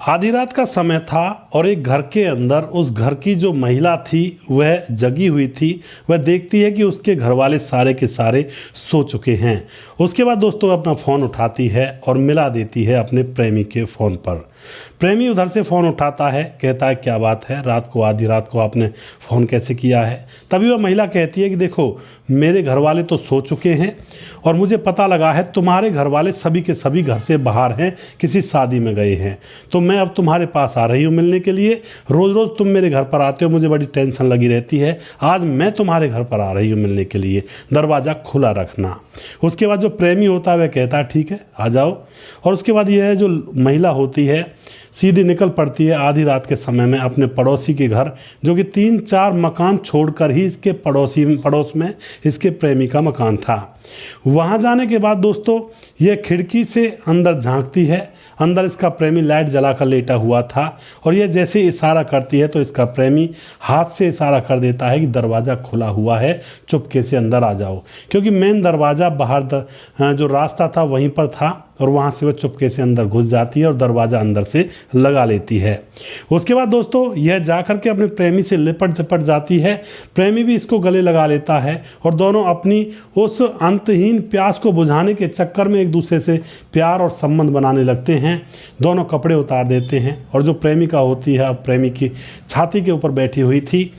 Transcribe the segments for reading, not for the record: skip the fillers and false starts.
आधी रात का समय था और एक घर के अंदर उस घर की जो महिला थी वह जगी हुई थी। वह देखती है कि उसके घर वाले सारे के सारे सो चुके हैं। उसके बाद दोस्तों अपना फ़ोन उठाती है और मिला देती है अपने प्रेमी के फ़ोन पर। प्रेमी उधर से फ़ोन उठाता है, कहता है क्या बात है, रात को आधी रात को आपने फ़ोन कैसे किया है। तभी वह महिला कहती है कि देखो मेरे घर वाले तो सो चुके हैं और मुझे पता लगा है तुम्हारे घर वाले सभी के सभी घर से बाहर हैं, किसी शादी में गए हैं। तो मैं अब तुम्हारे पास आ रही हूँ मिलने के लिए। रोज़ रोज़ तुम मेरे घर पर आते हो, मुझे बड़ी टेंशन लगी रहती है। आज मैं तुम्हारे घर पर आ रही हूँ मिलने के लिए, दरवाज़ा खुला रखना। उसके बाद जो प्रेमी होता है वह कहता है ठीक है आ जाओ। और उसके बाद यह जो महिला होती है सीधी निकल पड़ती है आधी रात के समय में अपने पड़ोसी के घर, जो कि 3-4 मकान छोड़कर ही इसके पड़ोस में इसके प्रेमी का मकान था। वहाँ जाने के बाद दोस्तों यह खिड़की से अंदर झांकती है। अंदर इसका प्रेमी लाइट जलाकर लेटा हुआ था और यह जैसे इशारा करती है तो इसका प्रेमी हाथ से इशारा कर देता है कि दरवाज़ा खुला हुआ है, चुपके से अंदर आ जाओ। क्योंकि मेन दरवाज़ा बाहर जो रास्ता था वहीं पर था और वहाँ से वह चुपके से अंदर घुस जाती है और दरवाज़ा अंदर से लगा लेती है। उसके बाद दोस्तों यह जाकर के अपने प्रेमी से लिपट झपट जाती है। प्रेमी भी इसको गले लगा लेता है और दोनों अपनी उस अंतहीन प्यास को बुझाने के चक्कर में एक दूसरे से प्यार और संबंध बनाने लगते हैं। दोनों कपड़े उतार देते हैं और जो प्रेमिका होती है अब प्रेमी की छाती के ऊपर बैठी हुई थी।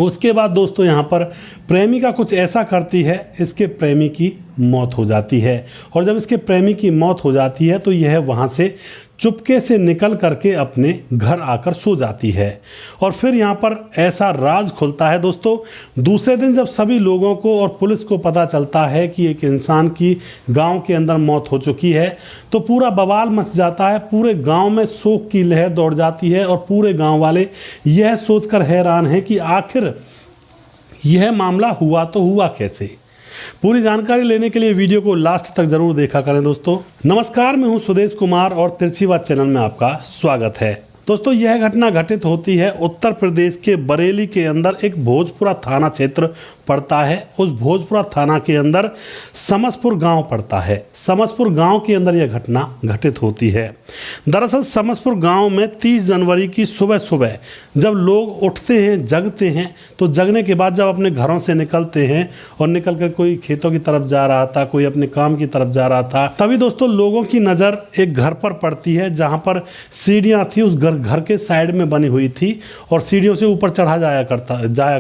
उसके बाद दोस्तों यहाँ पर प्रेमिका कुछ ऐसा करती है, इसके प्रेमी की मौत हो जाती है। और जब इसके प्रेमी की मौत हो जाती है तो यह वहाँ से चुपके से निकल करके अपने घर आकर सो जाती है। और फिर यहाँ पर ऐसा राज खुलता है दोस्तों, दूसरे दिन जब सभी लोगों को और पुलिस को पता चलता है कि एक इंसान की गांव के अंदर मौत हो चुकी है तो पूरा बवाल मच जाता है। पूरे गांव में शोक की लहर दौड़ जाती है और पूरे गांव वाले यह सोचकर हैरान हैं कि आखिर यह मामला हुआ तो हुआ कैसे। पूरी जानकारी लेने के लिए वीडियो को लास्ट तक जरूर देखा करें दोस्तों। नमस्कार, मैं हूं सुदेश कुमार और तिरछी बात चैनल में आपका स्वागत है। दोस्तों यह घटना घटित होती है उत्तर प्रदेश के बरेली के अंदर, एक भोजपुरा थाना क्षेत्र पड़ता है। उस भोजपुरा थाना के अंदर समसपुर गांव पड़ता है। समसपुर गांव के अंदर यह घटना घटित होती है। दरअसल समसपुर गांव में 30 जनवरी की सुबह सुबह जब लोग उठते हैं, जगते हैं, तो जगने के बाद जब अपने घरों से निकलते हैं और निकल कर कोई खेतों की तरफ जा रहा था, कोई अपने काम की तरफ जा रहा था, तभी दोस्तों लोगों की नज़र एक घर पर पड़ती है जहाँ पर सीढ़ियाँ थी, उस घर के साइड में बनी हुई थी और सीढ़ियों से ऊपर चढ़ा जाया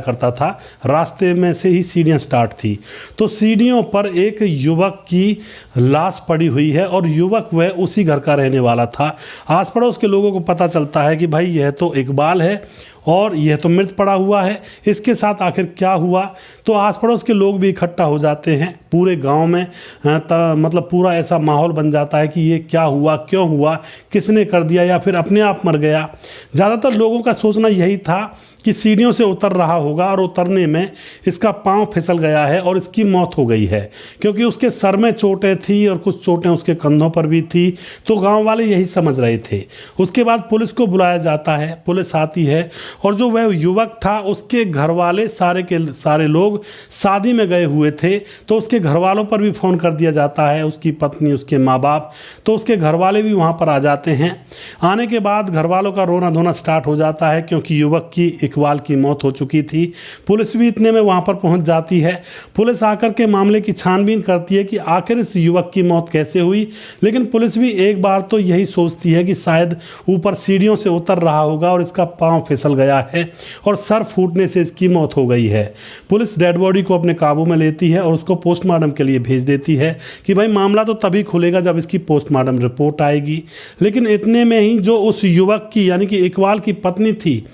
करता था। रास्ते में से ही सीढ़ियां स्टार्ट थी। तो सीढ़ियों पर एक युवक की लाश पड़ी हुई है और युवक वह उसी घर का रहने वाला था। आस पड़ोस के लोगों को पता चलता है कि भाई यह तो इकबाल है और यह तो मृत पड़ा हुआ है, इसके साथ आखिर क्या हुआ। तो आस पड़ोस के लोग भी इकट्ठा हो जाते हैं। पूरे गांव में मतलब पूरा ऐसा माहौल बन जाता है कि ये क्या हुआ, क्यों हुआ, किसने कर दिया या फिर अपने आप मर गया। ज़्यादातर लोगों का सोचना यही था कि सीढ़ियों से उतर रहा होगा और उतरने में इसका पांव फिसल गया है और इसकी मौत हो गई है, क्योंकि उसके सर में चोटें थी और कुछ चोटें उसके कंधों पर भी थी। तो गांव वाले यही समझ रहे थे। उसके बाद पुलिस को बुलाया जाता है, पुलिस आती है और जो वह युवक था उसके घर वाले सारे के सारे लोग शादी में गए हुए थे। तो उसके घर वालों पर भी फ़ोन कर दिया जाता है, उसकी पत्नी, उसके माँ बाप। तो उसके घर वाले भी वहाँ पर आ जाते हैं। आने के बाद घर वालों का रोना धोना स्टार्ट हो जाता है, क्योंकि युवक की इकबाल की मौत हो चुकी थी। पुलिस भी इतने में वहां पर पहुंच जाती है। पुलिस आकर के मामले की छानबीन करती है कि आखिर इस युवक की मौत कैसे हुई। लेकिन पुलिस भी एक बार तो यही सोचती है कि शायद ऊपर सीढ़ियों से उतर रहा होगा और इसका पांव फिसल गया है और सर फूटने से इसकी मौत हो गई है। पुलिस डेड बॉडी को अपने काबू में लेती है और उसको पोस्टमार्टम के लिए भेज देती है कि भाई मामला तो तभी खुलेगा जब इसकी पोस्टमार्टम रिपोर्ट आएगी। लेकिन इतने में ही जो उस युवक की यानी कि इकबाल की पत्नी थी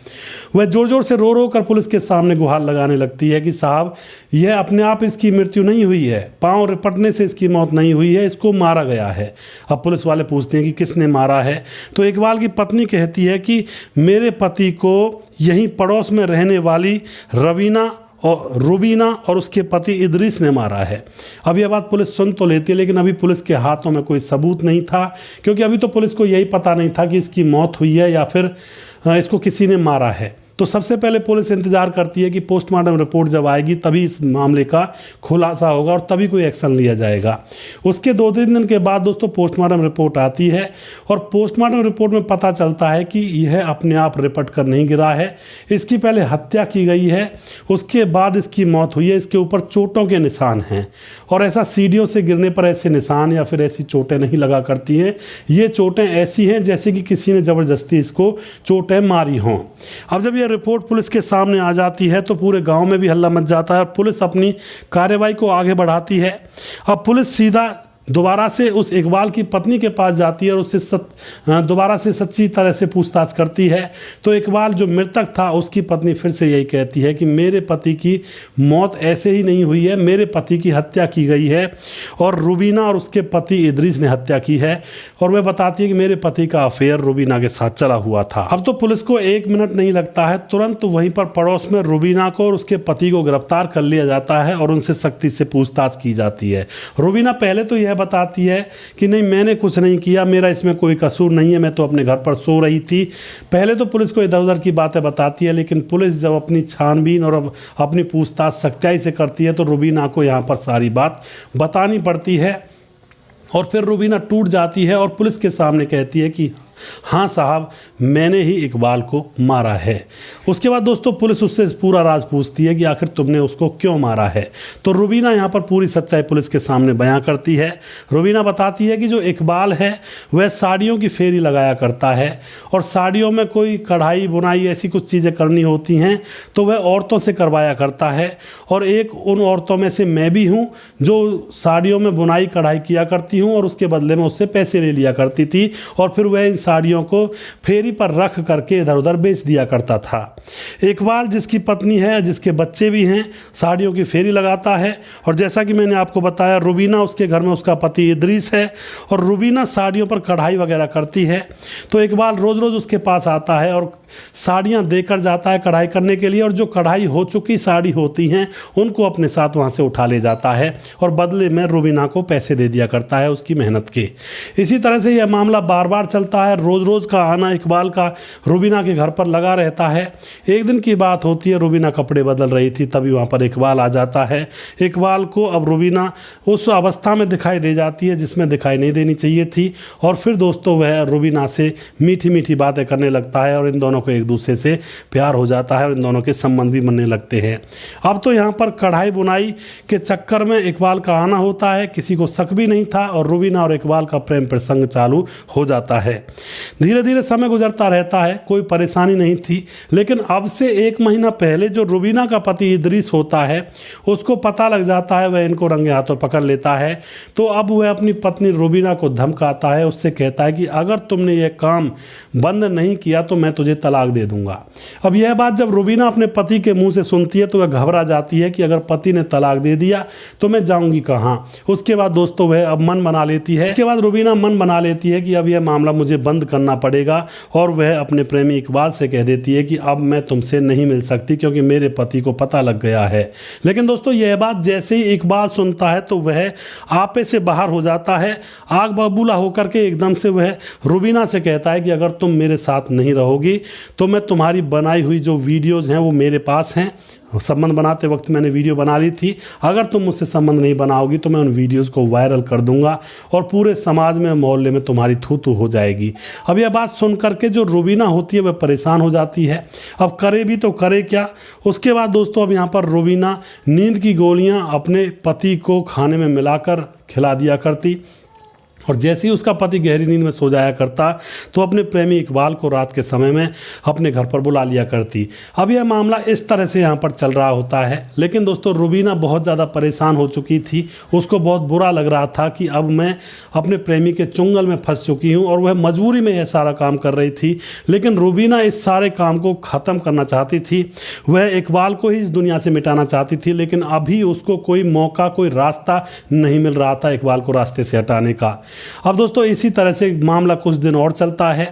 वह जोर जोर से रो कर पुलिस के सामने गुहार लगाने लगती है कि साहब यह अपने आप इसकी मृत्यु नहीं हुई है, पांव रिपटने से इसकी मौत नहीं हुई है, इसको मारा गया है। अब पुलिस वाले पूछते हैं कि किसने मारा है। तो इकबाल की पत्नी कहती है कि मेरे पति को यहीं पड़ोस में रहने वाली रुबीना और उसके पति इदरीस ने मारा है। अब यह बात पुलिस सुन तो लेती है, लेकिन अभी पुलिस के हाथों में कोई सबूत नहीं था, क्योंकि अभी तो पुलिस को यही पता नहीं था कि इसकी मौत हुई है या फिर इसको किसी ने मारा है। तो सबसे पहले पुलिस इंतजार करती है कि पोस्टमार्टम रिपोर्ट जब आएगी तभी इस मामले का खुलासा होगा और तभी कोई एक्शन लिया जाएगा। उसके 2-3 दिन के बाद दोस्तों पोस्टमार्टम रिपोर्ट आती है और पोस्टमार्टम रिपोर्ट में पता चलता है कि यह अपने आप रिपट कर नहीं गिरा है, इसकी पहले हत्या की गई है, उसके बाद इसकी मौत हुई है। इसके ऊपर चोटों के निशान हैं और ऐसा सीढ़ियों से गिरने पर ऐसे निशान या फिर ऐसी चोटें नहीं लगा करती हैं। ये चोटें ऐसी हैं जैसे कि किसी ने ज़बरदस्ती इसको चोटें मारी हों। अब जब यह रिपोर्ट पुलिस के सामने आ जाती है तो पूरे गांव में भी हल्ला मच जाता है और पुलिस अपनी कार्रवाई को आगे बढ़ाती है। अब पुलिस सीधा दोबारा से उस इकबाल की पत्नी के पास जाती है और उससे दोबारा से सच्ची तरह से पूछताछ करती है। तो इकबाल जो मृतक था उसकी पत्नी फिर से यही कहती है कि मेरे पति की मौत ऐसे ही नहीं हुई है, मेरे पति की हत्या की गई है और रुबीना और उसके पति इदरीस ने हत्या की है। और वह बताती है कि मेरे पति का अफेयर रुबीना के साथ चला हुआ था। अब तो पुलिस को 1 मिनट नहीं लगता है, तुरंत वहीं पर पड़ोस में रुबीना को और उसके पति को गिरफ्तार कर लिया जाता है और उनसे सख्ती से पूछताछ की जाती है। रुबीना पहले तो यह बताती है कि नहीं, मैंने कुछ नहीं किया, मेरा इसमें कोई कसूर नहीं है, मैं तो अपने घर पर सो रही थी। पहले तो पुलिस को इधर उधर की बातें बताती है, लेकिन पुलिस जब अपनी छानबीन और अपनी पूछताछ सख्ताई से करती है तो रुबीना को यहाँ पर सारी बात बतानी पड़ती है और फिर रुबीना टूट जाती है और पुलिस के सामने कहती है कि हाँ साहब, मैंने ही इकबाल को मारा है। उसके बाद दोस्तों पुलिस उससे पूरा राज पूछती है कि आखिर तुमने उसको क्यों मारा है। तो रुबीना यहाँ पर पूरी सच्चाई पुलिस के सामने बयां करती है। रुबीना बताती है कि जो इकबाल है वह साड़ियों की फेरी लगाया करता है और साड़ियों में कोई कढ़ाई बुनाई ऐसी कुछ चीज़ें करनी होती हैं तो वह औरतों से करवाया करता है और एक उन औरतों में से मैं भी हूँ जो साड़ियों में बुनाई कढ़ाई किया करती हूँ और उसके बदले में उससे पैसे ले लिया करती थी और फिर वह इन साड़ियों को फेरी पर रख करके इधर उधर बेच दिया करता था। इकबाल जिसकी पत्नी है, जिसके बच्चे भी हैं, साड़ियों की फेरी लगाता है और जैसा कि मैंने आपको बताया रुबीना उसके घर में उसका पति इदरीस है और रुबीना साड़ियों पर कढ़ाई वगैरह करती है। तो इकबाल रोज़ रोज़ उसके पास आता है और साड़ियाँ देकर जाता है कढ़ाई करने के लिए और जो कढ़ाई हो चुकी साड़ी होती हैं उनको अपने साथ वहाँ से उठा ले जाता है और बदले में रुबीना को पैसे दे दिया करता है उसकी मेहनत के। इसी तरह से यह मामला बार बार चलता है। रोज़ रोज़ का आना इकबाल का रुबीना के घर पर लगा रहता है। एक दिन की बात होती है, रुबीना कपड़े बदल रही थी, तभी वहाँ पर इकबाल आ जाता है। इकबाल को अब रुबीना उस अवस्था में दिखाई दे जाती है जिसमें दिखाई नहीं देनी चाहिए थी और फिर दोस्तों वह रुबीना से मीठी मीठी बातें करने लगता है और इन दोनों को एक दूसरे से प्यार हो जाता है और इन दोनों के संबंध भी बनने लगते हैं। अब तो यहाँ पर कढ़ाई बुनाई के चक्कर में इकबाल का आना होता है, किसी को शक भी नहीं था और रुबीना और इकबाल का प्रेम प्रसंग चालू हो जाता है। धीरे धीरे समय गुजरता रहता है, कोई परेशानी नहीं थी, लेकिन अब से 1 महीना पहले जो रुबीना का पति इदरीस होता है उसको पता लग जाता है, वह इनको रंगे हाथों पकड़ लेता है। तो अब वह अपनी पत्नी रुबीना को धमकाता है, उससे कहता है कि अगर तुमने यह काम बंद नहीं किया तो मैं तुझे तलाक दे दूंगा। अब यह बात जब रुबीना अपने पति के मुंह से सुनती है तो वह घबरा जाती है कि अगर पति ने तलाक दे दिया तो मैं जाऊंगी कहाँ। उसके बाद दोस्तों वह अब मन बना लेती है, इसके बाद रुबीना मन बना लेती है कि अब यह मामला मुझे बंद करना पड़ेगा और वह अपने प्रेमी इकबाल से कह देती है कि अब मैं तुमसे नहीं मिल सकती क्योंकि मेरे पति को पता लग गया है। लेकिन दोस्तों यह बात जैसे ही इकबाल सुनता है तो वह आपे से बाहर हो जाता है। आग बबूला होकर के एकदम से वह रुबीना से कहता है कि अगर तुम मेरे साथ नहीं रहोगी तो मैं तुम्हारी बनाई हुई जो वीडियोज़ हैं वो मेरे पास हैं, संबंध बनाते वक्त मैंने वीडियो बना ली थी, अगर तुम मुझसे संबंध नहीं बनाओगी तो मैं उन वीडियोज़ को वायरल कर दूंगा और पूरे समाज में मोहल्ले में तुम्हारी थू थू हो जाएगी। अब यह बात सुन करके जो रुबीना होती है वह परेशान हो जाती है, अब करे भी तो करे क्या। उसके बाद दोस्तों अब यहाँ पर रुबीना नींद की गोलियाँ अपने पति को खाने में मिलाकर खिला दिया करती और जैसे ही उसका पति गहरी नींद में सो जाया करता तो अपने प्रेमी इकबाल को रात के समय में अपने घर पर बुला लिया करती। अब यह मामला इस तरह से यहाँ पर चल रहा होता है। लेकिन दोस्तों रुबीना बहुत ज़्यादा परेशान हो चुकी थी, उसको बहुत बुरा लग रहा था कि अब मैं अपने प्रेमी के चुंगल में फंस चुकी हूँ और वह मजबूरी में यह सारा काम कर रही थी। लेकिन रुबीना इस सारे काम को ख़त्म करना चाहती थी, वह इकबाल को ही इस दुनिया से मिटाना चाहती थी, लेकिन अभी उसको कोई मौका कोई रास्ता नहीं मिल रहा था इकबाल को रास्ते से हटाने का। अब दोस्तों इसी तरह से मामला कुछ दिन और चलता है।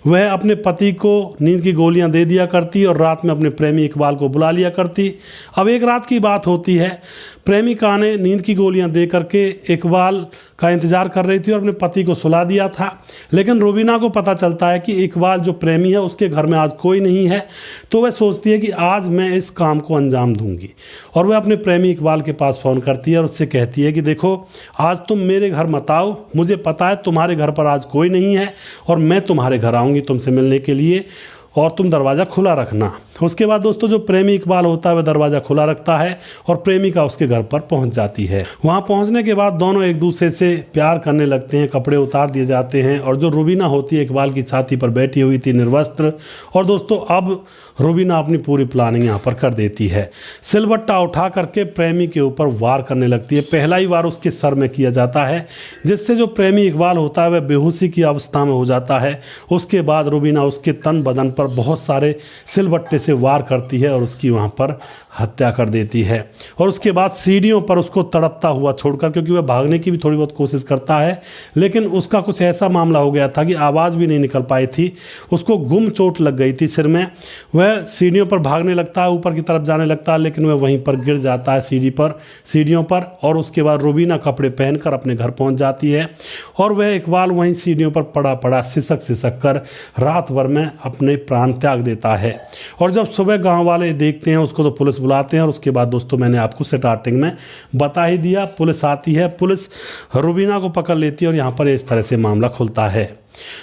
वह अपने पति को नींद की गोलियां दे दिया करती और रात में अपने प्रेमी इकबाल को बुला लिया करती। अब एक रात की बात होती है, प्रेमिका ने नींद की गोलियां दे करके इकबाल का इंतजार कर रही थी और अपने पति को सुला दिया था। लेकिन रूबीना को पता चलता है कि इकबाल जो प्रेमी है उसके घर में आज कोई नहीं है, तो वह सोचती है कि आज मैं इस काम को अंजाम दूंगी। और वह अपने प्रेमी इकबाल के पास फ़ोन करती है और उससे कहती है कि देखो, आज तुम मेरे घर मत आओ, मुझे पता है तुम्हारे घर पर आज कोई नहीं है और मैं तुम्हारे घर आऊँगी तुमसे मिलने के लिए, और तुम दरवाज़ा खुला रखना। उसके बाद दोस्तों जो प्रेमी इकबाल होता है वह दरवाज़ा खुला रखता है और प्रेमिका उसके घर पर पहुंच जाती है। वहां पहुंचने के बाद दोनों एक दूसरे से प्यार करने लगते हैं, कपड़े उतार दिए जाते हैं और जो रूबीना होती है इकबाल की छाती पर बैठी हुई थी निर्वस्त्र। और दोस्तों अब रूबीना अपनी पूरी प्लानिंग यहाँ पर कर देती है। सिलबट्टा उठा करके प्रेमी के ऊपर वार करने लगती है। पहला ही वार उसके सर में किया जाता है, जिससे जो प्रेमी इकबाल होता है वह बेहोशी की अवस्था में हो जाता है। उसके बाद रूबीना उसके तन बदन पर बहुत सारे सिलबट्टे से वार करती है और उसकी वहाँ पर हत्या कर देती है। और उसके बाद सीढ़ियों पर उसको तड़पता हुआ छोड़कर, क्योंकि वह भागने की भी थोड़ी बहुत कोशिश करता है, लेकिन उसका कुछ ऐसा मामला हो गया था कि आवाज़ भी नहीं निकल पाई थी, उसको गुम चोट लग गई थी सिर में। वह सीढ़ियों पर भागने लगता है, ऊपर की तरफ जाने लगता है, लेकिन वह वहीं पर गिर जाता है सीढ़ियों पर। और उसके बाद रूबीना कपड़े पहनकर अपने घर पहुंच जाती है और वह इकबाल वहीं सीढ़ियों पर पड़ा पड़ा सिसक कर रात भर में अपने प्राण त्याग देता है। और जब सुबह गाँव वाले देखते हैं उसको तो पुलिस बुलाते हैं। और उसके बाद दोस्तों मैंने आपको स्टार्टिंग में बता ही दिया, पुलिस आती है, पुलिस रूबीना को पकड़ लेती है और यहाँ पर इस तरह से मामला खुलता है।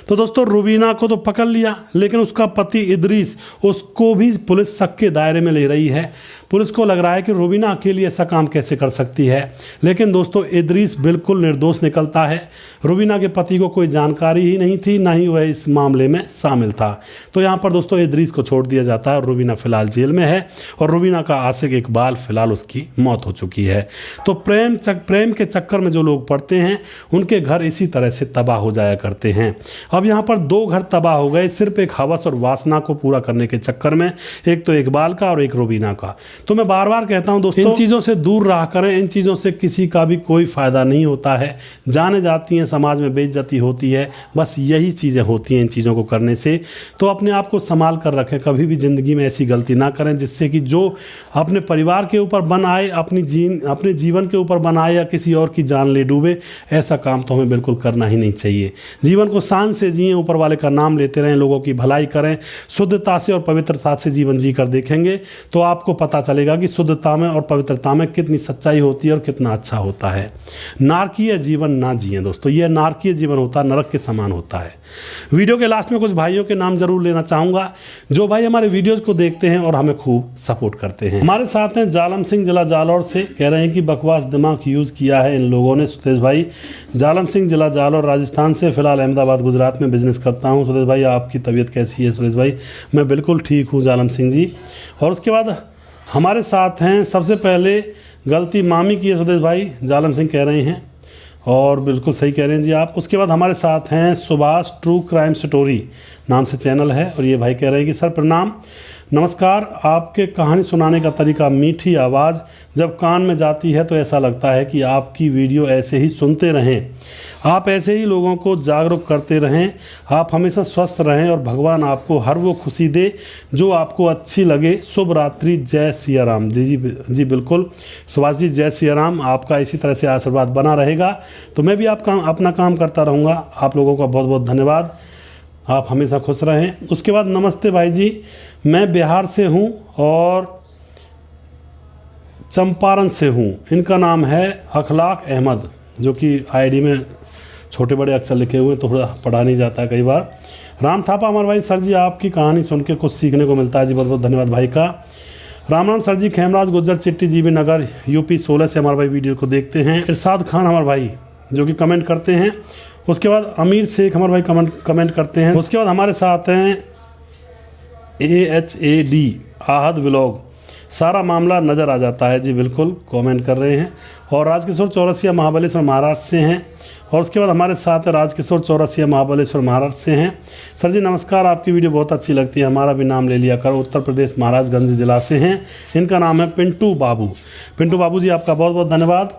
तो दोस्तों रूबीना को तो पकड़ लिया, लेकिन उसका पति इदरीस, उसको भी पुलिस शक के दायरे में ले रही है। पुलिस को लग रहा है कि रूबीना अकेली ऐसा काम कैसे कर सकती है, लेकिन दोस्तों इदरीस बिल्कुल निर्दोष निकलता है। रूबीना के पति को कोई जानकारी ही नहीं थी, ना ही वह इस मामले में शामिल था। तो यहाँ पर दोस्तों इदरीस को छोड़ दिया जाता है और रूबीना फिलहाल जेल में है और रूबीना का आशिक इकबाल फिलहाल उसकी मौत हो चुकी है। तो प्रेम के चक्कर में जो लोग पड़ते हैं उनके घर इसी तरह से तबाह हो जाया करते हैं। अब यहाँ पर 2 घर तबाह हो गए सिर्फ एक हवस और वासना को पूरा करने के चक्कर में, एक तो इकबाल का और एक रूबीना का। तो मैं बार बार कहता हूं दोस्तों, इन चीज़ों से दूर रहा करें, इन चीज़ों से किसी का भी कोई फ़ायदा नहीं होता है, जाने जाती हैं, समाज में बेइज्जती होती है, बस यही चीज़ें होती हैं इन चीज़ों को करने से। तो अपने आप को संभाल कर रखें, कभी भी ज़िंदगी में ऐसी गलती ना करें जिससे कि जो अपने परिवार के ऊपर बन आए, अपने जीवन के ऊपर बन आए या किसी और की जान ले डूबे, ऐसा काम तो हमें बिल्कुल करना ही नहीं चाहिए। जीवन को शान से जिए, ऊपर वाले का नाम लेते रहें, लोगों की भलाई करें, शुद्धता से और पवित्रता से जीवन जी कर देखेंगे तो आपको पता चलेगा कि शुद्धता में और पवित्रता में कितनी सच्चाई होती है और कितना अच्छा होता है। नारकीय जीवन ना जिए दोस्तों, यह नारकीय जीवन होता है, नरक के समान होता है। वीडियो के लास्ट में कुछ भाइयों के नाम जरूर लेना चाहूँगा जो भाई हमारे वीडियोज़ को देखते हैं और हमें खूब सपोर्ट करते हैं। हमारे साथ हैं जालम सिंह जिला जालौर से, कह रहे हैं कि बकवास दिमाग यूज़ किया है इन लोगों ने। सुदेश भाई, जालम सिंह जिला जालौर राजस्थान से, फिलहाल अहमदाबाद गुजरात में बिजनेस करता हूँ। सुदेश भाई आपकी तबीयत कैसी है? सुदेश भाई मैं बिल्कुल ठीक हूँ जालम सिंह जी। और उसके बाद हमारे साथ हैं, सबसे पहले गलती मामी की है सुदेश भाई, जालम सिंह कह रहे हैं, और बिल्कुल सही कह रहे हैं जी आप। उसके बाद हमारे साथ हैं सुभाष ट्रू क्राइम स्टोरी नाम से चैनल है, और ये भाई कह रहे हैं कि सर प्रणाम, नमस्कार, आपके कहानी सुनाने का तरीका, मीठी आवाज़ जब कान में जाती है तो ऐसा लगता है कि आपकी वीडियो ऐसे ही सुनते रहें, आप ऐसे ही लोगों को जागरूक करते रहें, आप हमेशा स्वस्थ रहें और भगवान आपको हर वो खुशी दे जो आपको अच्छी लगे। शुभ रात्रि, जय सिया राम। जी बिल्कुल सुभाष जी, जय सिया राम। आपका इसी तरह से आशीर्वाद बना रहेगा तो मैं भी अपना काम करता रहूँगा। आप लोगों का बहुत बहुत धन्यवाद, आप हमेशा खुश रहें। उसके बाद नमस्ते भाई जी, मैं बिहार से हूँ और चंपारण से हूँ। इनका नाम है अखलाक अहमद, जो कि आईडी में छोटे बड़े अक्षर लिखे हुए, थोड़ा पढ़ा नहीं जाता है कई बार। राम थापा हमारे भाई, सर जी आपकी कहानी सुन के कुछ सीखने को मिलता है जी, बहुत बहुत धन्यवाद भाई का। राम सर जी, खेमराज गुज्जर चिट्टी जीबी नगर यूपी 16 से हमारे भाई वीडियो को देखते हैं। इरशाद खान हमारे भाई जो कि कमेंट करते हैं। उसके बाद अमीर शेख हमारे भाई कमेंट करते हैं। उसके बाद हमारे साथ हैं AHAD आहद व्लॉग, सारा मामला नज़र आ जाता है जी, बिल्कुल कमेंट कर रहे हैं। और राजकिशोर चौरसिया महाबलेश्वर महाराष्ट्र से हैं। और उसके बाद हमारे साथ है राजकिशोर चौरसिया महाबलेश्वर महाराष्ट्र से हैं। सर जी नमस्कार, आपकी वीडियो बहुत अच्छी लगती है, हमारा भी नाम ले लिया करो। उत्तर प्रदेश महाराजगंज जिला से हैं, इनका नाम है पिंटू बाबू। पिंटू बाबू जी आपका बहुत बहुत धन्यवाद।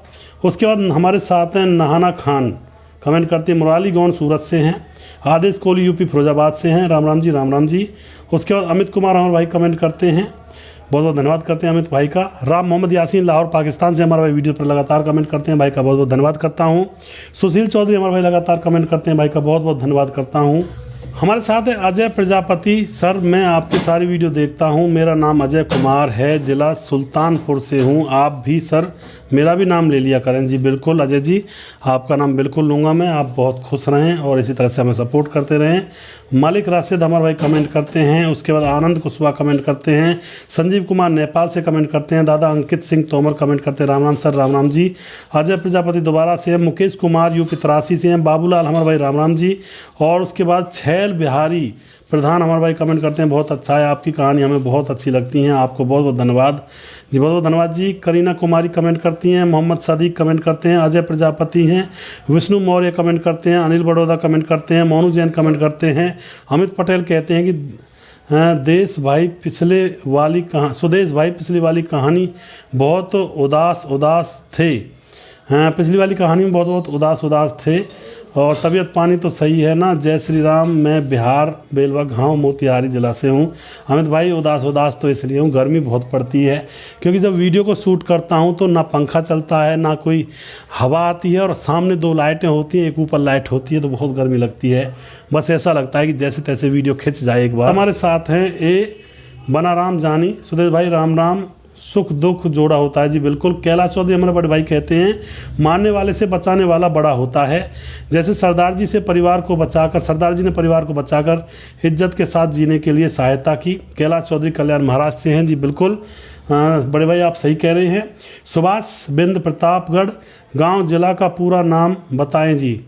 उसके बाद हमारे साथ हैं नहाना खान, कमेंट करते हैं, मुराली गौंड सूरत से हैं। आदेश कोहली यूपी फिरोजाबाद से हैं, राम राम जी राम राम जी। उसके बाद अमित कुमार हमारे भाई कमेंट करते हैं। बहुत बहुत धन्यवाद करते हैं अमित भाई का। राम मोहम्मद यासीन लाहौर पाकिस्तान से हमारे भाई वीडियो पर लगातार कमेंट करते हैं, भाई का बहुत बहुत धन्यवाद करता हूँ। सुशील चौधरी हमारे भाई लगातार कमेंट करते हैं, भाई का बहुत बहुत धन्यवाद करता हूँ। हमारे साथ है अजय प्रजापति। सर मैं आपकी सारी वीडियो देखता हूँ, मेरा नाम अजय कुमार है, ज़िला सुल्तानपुर से हूँ। आप भी सर मेरा भी नाम ले लिया करें। जी बिल्कुल अजय जी, आपका नाम बिल्कुल लूँगा मैं। आप बहुत खुश रहें और इसी तरह से हमें सपोर्ट करते रहें। मालिक राशिद हमारे भाई कमेंट करते हैं, उसके बाद आनंद कुशवाहा कमेंट करते हैं, संजीव कुमार नेपाल से कमेंट करते हैं, दादा अंकित सिंह तोमर कमेंट करते हैं, राम राम सर राम राम जी। अजय प्रजापति दोबारा से हैं, मुकेश कुमार यूपी 83 से हैं, बाबूलाल हमारे भाई राम राम जी। और उसके बाद छैल बिहारी प्रधान हमारे भाई कमेंट करते हैं, बहुत अच्छा है आपकी कहानी, हमें बहुत अच्छी लगती हैं, आपको बहुत बहुत धन्यवाद जी, बहुत बहुत धन्यवाद जी। करीना कुमारी कमेंट करती हैं, मोहम्मद सदीक कमेंट करते हैं, अजय प्रजापति हैं, विष्णु मौर्य कमेंट करते हैं, अनिल बड़ौदा कमेंट करते हैं, मोनू जैन कमेंट करते हैं, अमित पटेल कहते हैं कि सुदेश भाई पिछले वाली कहानी बहुत उदास थे। हाँ पिछली वाली कहानी में बहुत उदास थे। और तबीयत पानी तो सही है ना? जय श्री राम। मैं बिहार बेलवा गाँव मोतिहारी ज़िला से हूँ। अमित भाई उदास तो इसलिए हूँ, गर्मी बहुत पड़ती है, क्योंकि जब वीडियो को शूट करता हूँ तो ना पंखा चलता है ना कोई हवा आती है, और सामने 2 लाइटें होती हैं, एक ऊपर लाइट होती है, तो बहुत गर्मी लगती है। बस ऐसा लगता है कि जैसे तैसे वीडियो खिंच जाए एक बार। हमारे साथ हैं बनाराम जानी। सुदेश भाई राम राम। सुख दुख जोड़ा होता है। जी बिल्कुल। कैलाश चौधरी हमारे बड़े भाई कहते हैं, मारने वाले से बचाने वाला बड़ा होता है। जैसे सरदार जी ने परिवार को बचाकर इज्जत के साथ जीने के लिए सहायता की। कैलाश चौधरी कल्याण महाराष्ट्र से हैं। जी बिल्कुल बड़े भाई आप सही कह रहे हैं। सुभाष बिंद प्रतापगढ़ गांव जिला का पूरा नाम बताएं जी।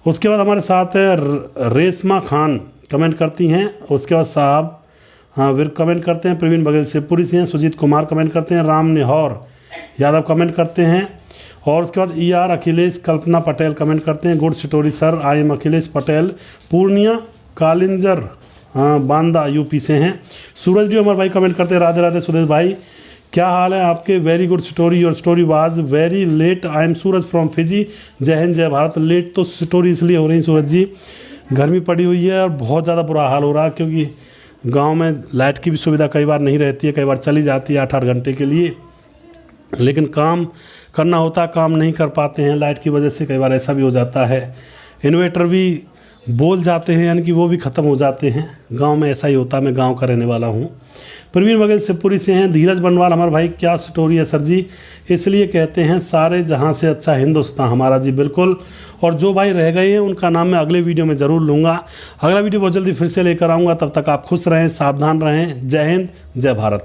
उसके बाद हमारे साथ है रेशमा खान कमेंट करती हैं। उसके बाद साहब वीर कमेंट करते हैं, प्रवीण बघेल शिवपुरी से हैं, सुजीत कुमार कमेंट करते हैं, राम निहौर यादव कमेंट करते हैं। और उसके बाद ER अखिलेश कल्पना पटेल कमेंट करते हैं, good story sir, I am Akhilesh Patel, Purnia Kalinjar Banda UP से हैं। सूरज जी हमारे भाई कमेंट करते हैं, राधे राधे सुरेश भाई, क्या हाल है आपके? Very good story, your story was very late, I am Suraj from Fiji. जय हिंद जय भारत। लेट तो स्टोरी इसलिए हो रही सूरज जी, गर्मी पड़ी हुई है और बहुत ज़्यादा बुरा हाल हो रहा है, क्योंकि गांव में लाइट की भी सुविधा कई बार नहीं रहती है, कई बार चली जाती है 8-8 घंटे के लिए, लेकिन काम करना होता है, काम नहीं कर पाते हैं लाइट की वजह से। कई बार ऐसा भी हो जाता है, इन्वर्टर भी बोल जाते हैं, यानी कि वो भी ख़त्म हो जाते हैं। गांव में ऐसा ही होता है, मैं गांव का रहने वाला हूं। प्रवीण बघेल शिवपुरी से हैं। धीरज बनवाल हमारे भाई, क्या स्टोरी है सर जी? इसलिए कहते हैं सारे जहां से अच्छा हिंदुस्तान हमारा। जी बिल्कुल। और जो भाई रह गए हैं उनका नाम मैं अगले वीडियो में ज़रूर लूँगा। अगला वीडियो बहुत जल्दी फिर से लेकर आऊँगा, तब तक आप खुश रहें, सावधान रहें। जय हिंद जय भारत।